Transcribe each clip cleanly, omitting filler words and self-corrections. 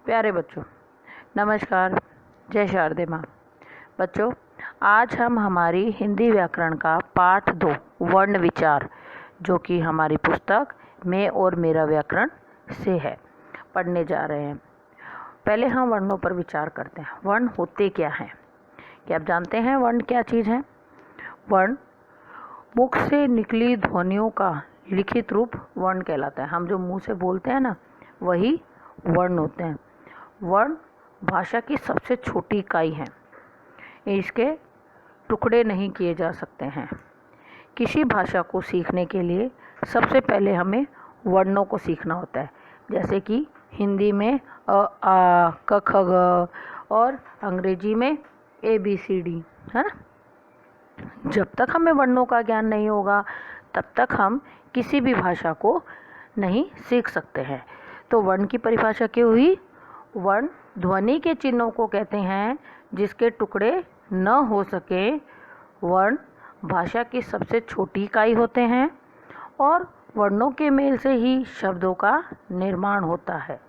प्यारे बच्चों, नमस्कार। जय शारदे माँ। बच्चों, आज हम हमारी हिंदी व्याकरण का पाठ 2 वर्ण विचार, जो कि हमारी पुस्तक मैं और मेरा व्याकरण से है, पढ़ने जा रहे हैं। पहले हम वर्णों पर विचार करते हैं। वर्ण होते क्या हैं? क्या आप जानते हैं वर्ण क्या चीज़ है? वर्ण मुख से निकली ध्वनियों का लिखित रूप वर्ण कहलाता है। हम जो मुंह से बोलते हैं ना, वही वर्ण होते हैं। वर्ण भाषा की सबसे छोटी इकाई है। इसके टुकड़े नहीं किए जा सकते हैं। किसी भाषा को सीखने के लिए सबसे पहले हमें वर्णों को सीखना होता है, जैसे कि हिंदी में अ आ क ख ग और अंग्रेजी में ABCD, है ना। जब तक हमें वर्णों का ज्ञान नहीं होगा, तब तक हम किसी भी भाषा को नहीं सीख सकते हैं। तो वर्ण की परिभाषा क्या हुई? वर्ण ध्वनि के चिन्हों को कहते हैं जिसके टुकड़े न हो सके। वर्ण भाषा की सबसे छोटी इकाई होते हैं और वर्णों के मेल से ही शब्दों का निर्माण होता है।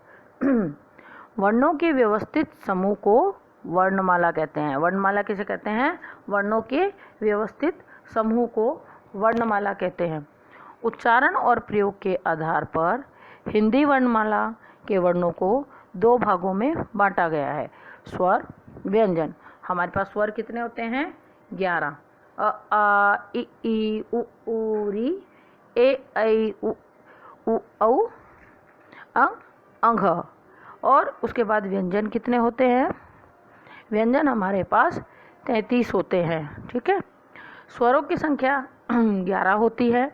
वर्णों के व्यवस्थित समूह को वर्णमाला कहते हैं। वर्णमाला किसे कहते हैं? वर्णों के व्यवस्थित समूह को वर्णमाला कहते हैं। उच्चारण और प्रयोग के आधार पर हिंदी वर्णमाला के वर्णों को 2 भागों में बांटा गया है। स्वर, व्यंजन। हमारे पास स्वर कितने होते हैं? 11। अ आ इ ई उ ऊ री ए ऐ उ औ अंग अंघ। और उसके बाद व्यंजन कितने होते हैं? व्यंजन हमारे पास 33 होते हैं। ठीक है। स्वरों की संख्या 11 होती है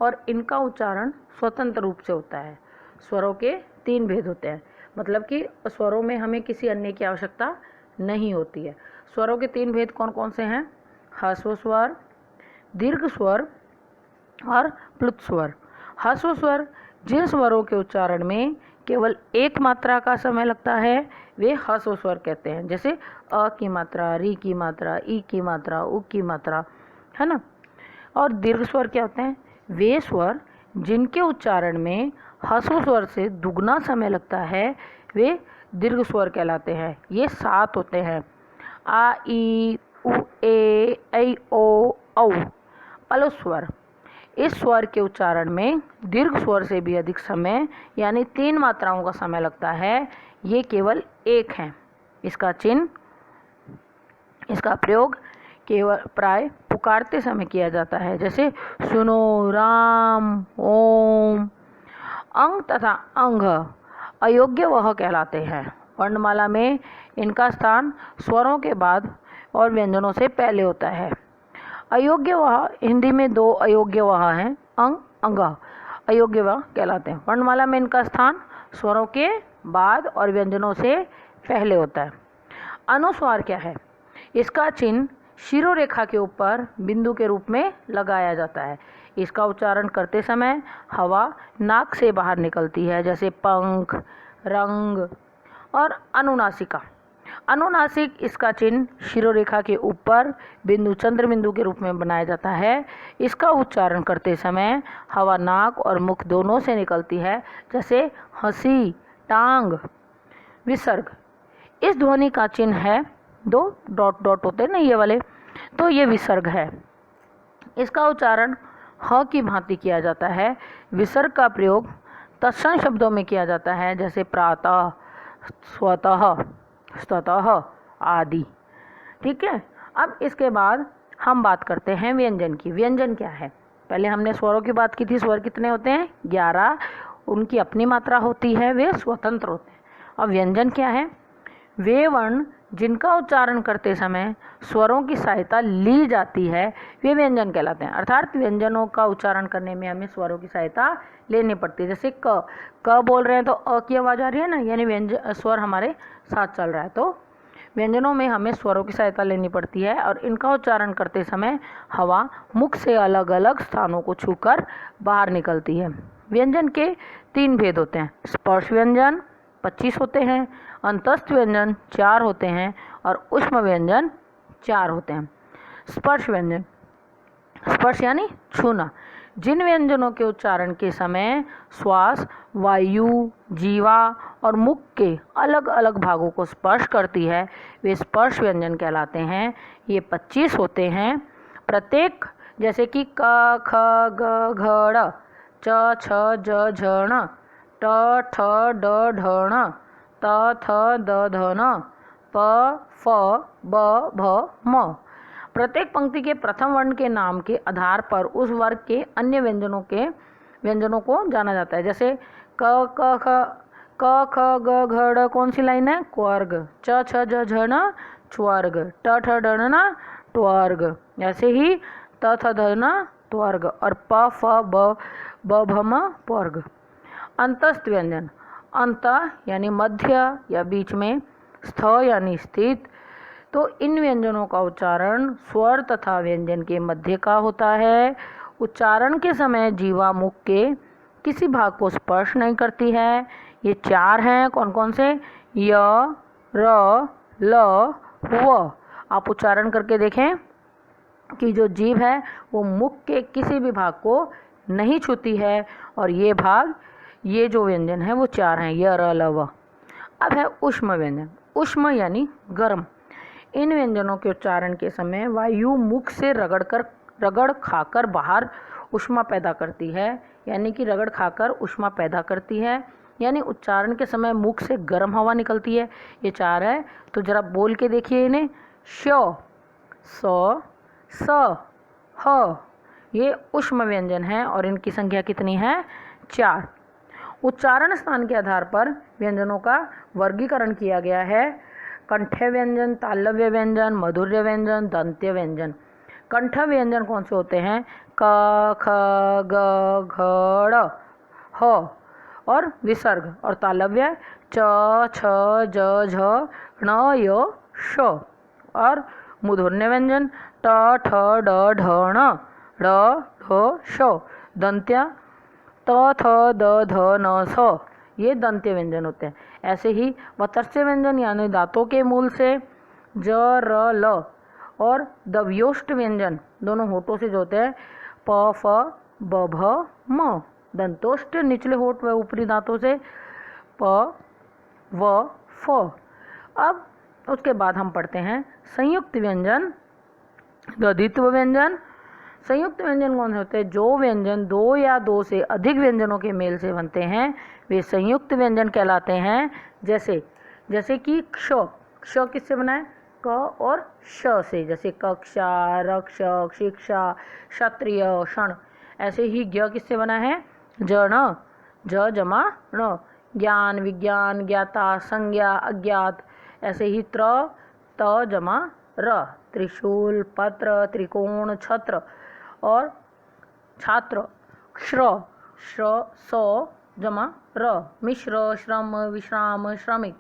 और इनका उच्चारण स्वतंत्र रूप से होता है। स्वरों के 3 भेद होते हैं, मतलब कि स्वरों में हमें किसी अन्य की आवश्यकता नहीं होती है। स्वरों के 3 भेद कौन कौन से हैं? ह्रस्व स्वर, दीर्घ स्वर और प्लुत स्वर। ह्रस्व स्वर जिन स्वरों के उच्चारण में केवल एक मात्रा का समय लगता है, वे ह्रस्व स्वर कहते हैं। जैसे अ की मात्रा, री की मात्रा, ई की मात्रा, उ की मात्रा, है ना। और दीर्घ स्वर क्या होते हैं? वे स्वर जिनके उच्चारण में ह्रस्व स्वर से दुगना समय लगता है, वे दीर्घ स्वर कहलाते हैं। ये 7 होते हैं। आ ई उ ए ऐ ओ औ। प्लुत स्वर, इस स्वर के उच्चारण में दीर्घ स्वर से भी अधिक समय, यानी 3 मात्राओं का समय लगता है। ये केवल एक हैं। इसका चिन्ह, इसका प्रयोग केवल प्राय पुकारते समय किया जाता है, जैसे सुनो, राम, ओम। अंग तथा अंघ अयोग्य वह कहलाते हैं। वर्णमाला में इनका स्थान स्वरों के बाद और व्यंजनों से पहले होता है। अयोग्य वह, हिंदी में 2 अयोग्य वह हैं, अंग, अंग। अयोग्य वह कहलाते हैं। वर्णमाला में इनका स्थान स्वरों के बाद और व्यंजनों से पहले होता है। अनुस्वार क्या है? इसका चिन्ह शिरोरेखा के ऊपर बिंदु के रूप में लगाया जाता है। इसका उच्चारण करते समय हवा नाक से बाहर निकलती है, जैसे पंख, रंग। और अनुनासिका, अनुनासिक, इसका चिन्ह शिरोरेखा के ऊपर बिंदु चंद्र बिंदु के रूप में बनाया जाता है। इसका उच्चारण करते समय हवा नाक और मुख दोनों से निकलती है, जैसे हंसी, टांग। विसर्ग, इस ध्वनि का चिन्ह है 2 डॉट डॉट होते हैं ना, ये वाले, तो ये विसर्ग है। इसका उच्चारण ह की भांति किया जाता है। विसर्ग का प्रयोग तत्सम शब्दों में किया जाता है, जैसे प्रातः, स्वतः, स्ततः आदि। ठीक है। अब इसके बाद हम बात करते हैं व्यंजन की। व्यंजन क्या है? पहले हमने स्वरों की बात की थी। स्वर कितने होते हैं? 11। उनकी अपनी मात्रा होती है, वे स्वतंत्र होते हैं। अब व्यंजन क्या है? वे वर्ण जिनका उच्चारण करते समय स्वरों की सहायता ली जाती है, वे व्यंजन कहलाते हैं। अर्थात व्यंजनों का उच्चारण करने में हमें स्वरों की सहायता लेनी पड़ती है। जैसे क बोल रहे हैं तो अ की आवाज़ आ रही है ना, यानी व्यंजन स्वर हमारे साथ चल रहा है। तो व्यंजनों में हमें स्वरों की सहायता लेनी पड़ती है और इनका उच्चारण करते समय हवा मुख से अलग अलग स्थानों को छूकर बाहर निकलती है। व्यंजन के 3 भेद होते हैं। स्पर्श व्यंजन 25 होते हैं, अंतस्थ व्यंजन 4 होते हैं और ऊष्म व्यंजन 4 होते हैं। स्पर्श व्यंजन, स्पर्श यानी छूना। जिन व्यंजनों के उच्चारण के समय श्वास, वायु, जीवा और मुख के अलग अलग भागों को स्पर्श करती है वे स्पर्श व्यंजन कहलाते हैं। ये 25 होते हैं। प्रत्येक जैसे कि क ख ग घ ड़, च छ ज झ ण, ट ठ ड ढ ण, त थ द ध न, प फ ब भ म। प्रत्येक पंक्ति के प्रथम वर्ण के नाम के आधार पर उस वर्ग के अन्य व्यंजनों को जाना जाता है। जैसे क ख ग घ ड़ कौन सी लाइन है? क्वर्ग। च छ ज झ ण च्वर्ग, ट ठ ड ण ट्वर्ग। ऐसे ही त थ ध न त्वर्ग और प फ ब भ म पर्ग। अंतस्थ व्यंजन, अंत यानी मध्य या बीच में, स्थ यानी स्थित। तो इन व्यंजनों का उच्चारण स्वर तथा व्यंजन के मध्य का होता है। उच्चारण के समय जीवा मुख के किसी भाग को स्पर्श नहीं करती है। ये 4 हैं। कौन कौन से? य, र, ल, व। आप उच्चारण करके देखें कि जो जीभ है वो मुख के किसी भी भाग को नहीं छूती है। और ये जो व्यंजन है वो 4 हैं, य, र, ल, व। अब है ऊष्म व्यंजन। ऊष्म यानी गर्म। इन व्यंजनों के उच्चारण के समय वायु मुख से रगड़ खाकर बाहर ऊष्मा पैदा करती है, यानी कि रगड़ खाकर ऊष्मा पैदा करती है, यानी उच्चारण के समय मुख से गर्म हवा निकलती है। ये 4 है। तो जरा बोल के देखिए इन्हें। श, स, स, ह। ये ऊष्म व्यंजन है और इनकी संख्या कितनी है? 4। उच्चारण स्थान के आधार पर व्यंजनों का वर्गीकरण किया गया है। कंठ व्यंजन, तालव्य व्यंजन, मधुर्य व्यंजन, दंत्य व्यंजन। कंठ व्यंजन कौन से होते हैं? क, ख, ग, घ, ड़, ह और विसर्ग। और तालव्य च, छ, ज, झ, ण, य, श। और मूर्धन्य व्यंजन ट, ठ, ड, ढ, ण, ड़, ढ, श। दंत्य त, थ, द, ध, न, स। ये दंत्य व्यंजन होते हैं। ऐसे ही वत्स्य व्यंजन यानी दांतों के मूल से ज, र, ल। और दव्योष्ट व्यंजन दोनों होठों से जो होते हैं प, फ, ब, भ, म। दंतोष्ट निचले होठ व ऊपरी दांतों से प, व, फ। अब उसके बाद हम पढ़ते हैं संयुक्त व्यंजन, दधित्व व्यंजन। संयुक्त व्यंजन कौन से होते हैं? जो व्यंजन 2 या 2 से अधिक व्यंजनों के मेल से बनते हैं वे संयुक्त व्यंजन कहलाते हैं। जैसे कि क्ष किससे बना है? क और श से। जैसे कक्षा, रक्षक, शिक्षा, क्षत्रिय, क्षण। ऐसे ही ज्ञ किससे बना है? जन, ज जमा ण। ज्ञान, विज्ञान, ज्ञाता, संज्ञा, अज्ञात। ऐसे ही त्र, त जमा र। त्रिशूल, पत्र, त्रिकोण, छत्र और छात्र। श्र, स जमा र। मिश्र, श्रम, विश्राम, श्रमिक।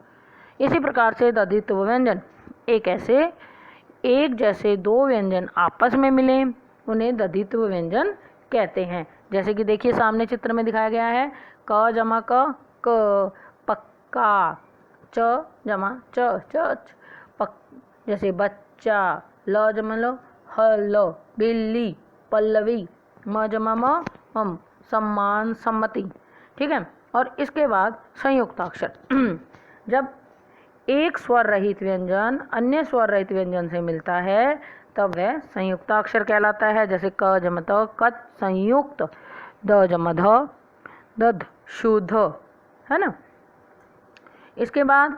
इसी प्रकार से दधित्व व्यंजन एक जैसे 2 व्यंजन आपस में मिले उन्हें दधित्व व्यंजन कहते हैं। जैसे कि देखिए सामने चित्र में दिखाया गया है क जमा क, पक्का, च जमा च, जैसे बच्चा, ल जमा लो, हल, बिल्ली, पल्लवी, म जमा मम, सम्मान, सम्मति। ठीक है। और इसके बाद संयुक्ताक्षर। जब एक स्वर रहित व्यंजन अन्य स्वर रहित व्यंजन से मिलता है तब वह संयुक्ताक्षर कहलाता है। जैसे क जमा त, कच, संयुक्त, द जमा ध, दध, शुद्ध, है ना। इसके बाद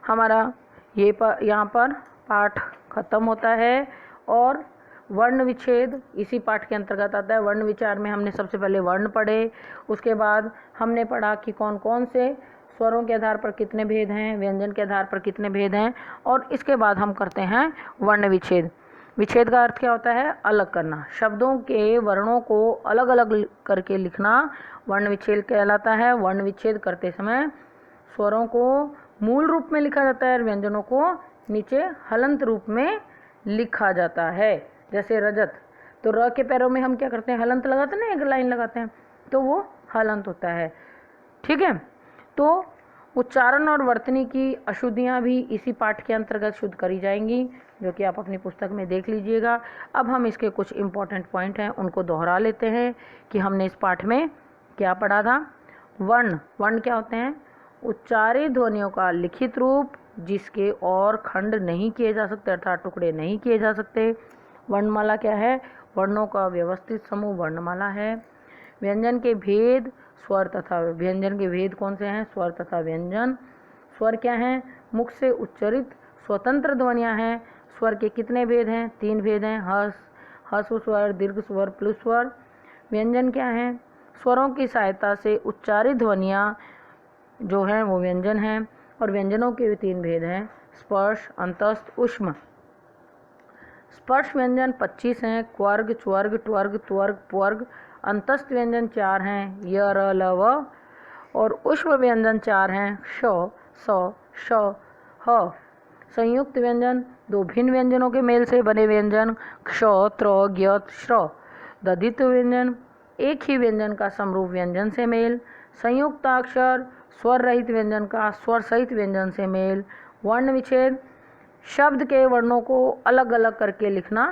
हमारा यहाँ पर पाठ खत्म होता है और वर्ण विच्छेद इसी पाठ के अंतर्गत आता है। वर्ण विचार में हमने सबसे पहले वर्ण पढ़े, उसके बाद हमने पढ़ा कि कौन कौन से स्वरों के आधार पर कितने भेद हैं, व्यंजन के आधार पर कितने भेद हैं, और इसके बाद हम करते हैं वर्ण विच्छेद। विच्छेद का अर्थ क्या होता है? अलग करना। शब्दों के वर्णों को अलग अलग करके लिखना वर्ण विच्छेद कहलाता है। वर्ण विच्छेद करते समय स्वरों को मूल रूप में लिखा जाता है और व्यंजनों को नीचे हलंत रूप में लिखा जाता है। जैसे रजत, तो र के पैरों में हम क्या करते हैं? हलंत लगाते हैं ना, एक लाइन लगाते हैं, तो वो हलंत होता है। ठीक है। तो उच्चारण और वर्तनी की अशुद्धियाँ भी इसी पाठ के अंतर्गत शुद्ध करी जाएंगी, जो कि आप अपनी पुस्तक में देख लीजिएगा। अब हम इसके कुछ इम्पोर्टेंट पॉइंट हैं उनको दोहरा लेते हैं कि हमने इस पाठ में क्या पढ़ा था। वर्ण क्या होते हैं? उच्चारित ध्वनियों का लिखित रूप जिसके और खंड नहीं किए जा सकते अर्थात टुकड़े नहीं किए जा सकते। वर्णमाला क्या है? वर्णों का व्यवस्थित समूह वर्णमाला है। व्यंजन के भेद स्वर तथा व्यंजन के भेद कौन से हैं? स्वर तथा व्यंजन। स्वर क्या हैं? मुख से उच्चरित स्वतंत्र ध्वनियाँ हैं। स्वर के कितने भेद हैं? 3 भेद हैं, ह्रस्व स्वर, दीर्घ स्वर, प्लुत स्वर। व्यंजन क्या हैं? स्वरों की सहायता से उच्चारित ध्वनियाँ जो हैं वो व्यंजन हैं। और व्यंजनों के भी 3 भेद हैं, स्पर्श, अंतस्थ, ऊष्म। स्पर्श व्यंजन 25 हैं, क्वर्ग, च्वर्ग, ट्वर्ग, त्वर्ग, प्वर्ग। अंतस्थ व्यंजन 4 हैं, य, र, ल, व। और ऊष्म व्यंजन 4 हैं, श, स, श, ह। संयुक्त व्यंजन 2 भिन्न व्यंजनों के मेल से बने व्यंजन, क्ष, त्र, ज्ञ, श्र। दधित्व व्यंजन एक ही व्यंजन का समरूप व्यंजन से मेल। संयुक्ताक्षर स्वर रहित व्यंजन का स्वर सहित व्यंजन से मेल। वर्ण विच्छेद शब्द के वर्णों को अलग अलग करके लिखना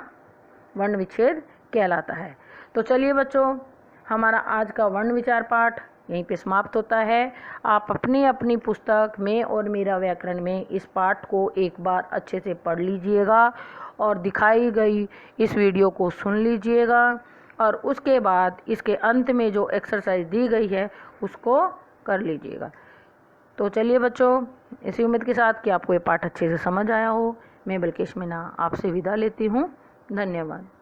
वर्ण विच्छेद कहलाता है। तो चलिए बच्चों, हमारा आज का वर्ण विचार पाठ यहीं पे समाप्त होता है। आप अपनी अपनी पुस्तक में और मेरा व्याकरण में इस पाठ को एक बार अच्छे से पढ़ लीजिएगा और दिखाई गई इस वीडियो को सुन लीजिएगा और उसके बाद इसके अंत में जो एक्सरसाइज दी गई है उसको कर लीजिएगा। तो चलिए बच्चों, इसी उम्मीद के साथ कि आपको ये पाठ अच्छे से समझ आया हो, मैं बल्केश मीना आपसे विदा लेती हूँ। धन्यवाद।